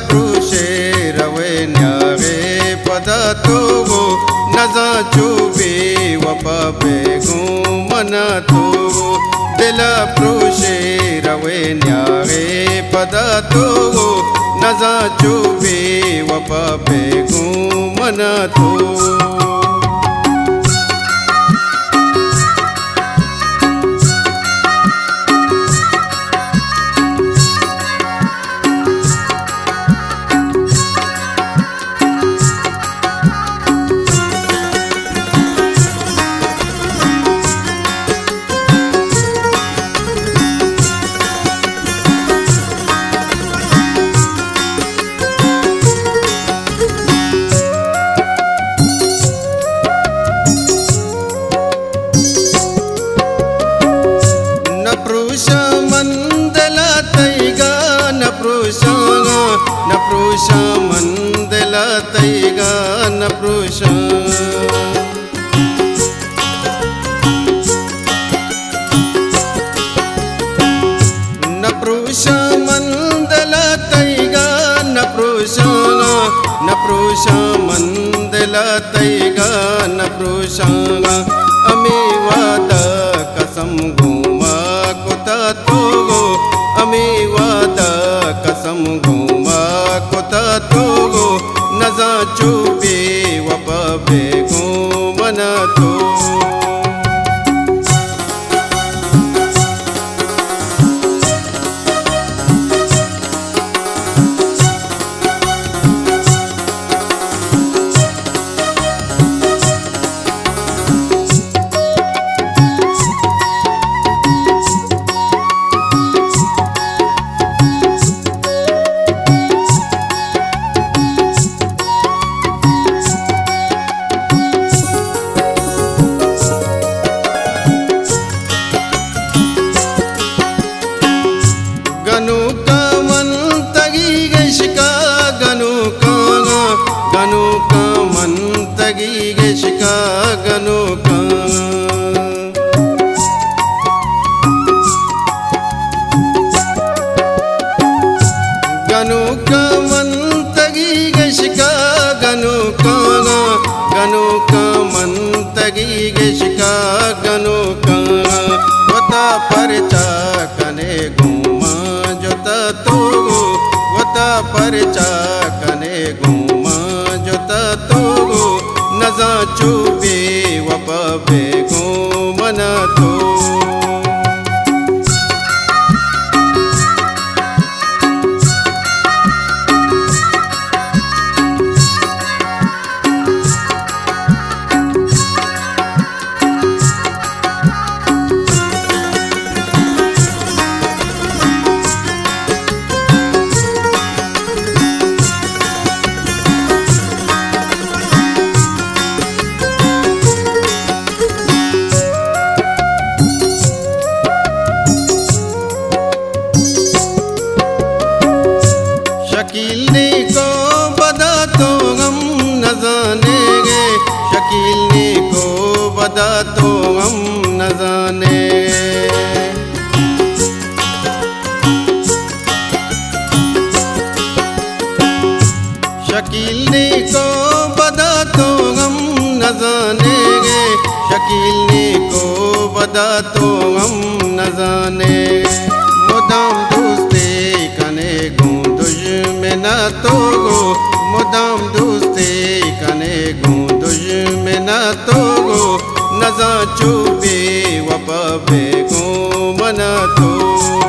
prushe rawe nyare pada togo naza chubi wapabe gumana togo dela prushe rawe nyare pada togo naza chubi wapabe gumana togo Naprusha mandala taiga naprusha naprusha mandala taiga naprusha naprusha mandala taiga naprusha ami wada kasam guma kota togo ami wada kasam guma kota togo naza chubi wapabe gumana togo ganuka mantagi geshika ganuka ganuka mantagi geshika ganuka ganuka mantagi geshika ganuka wata parcha kane guma jota togo wata parcha kane guma jota togo naza chubi wapabe gumana togo शकीलनी को बदा तो हम न जानेंगे शकीलनी को बदा तो हम न जाने शकीलनी को बदा तो हम न जानेंगे शकीलनी को बदा तो हम न जाने मुदाम दोस्ती कने में ना तोगो मुदाम दोस्ती कने गुंदुज में ना तोगो नजा चुबे वपबे गो मना तो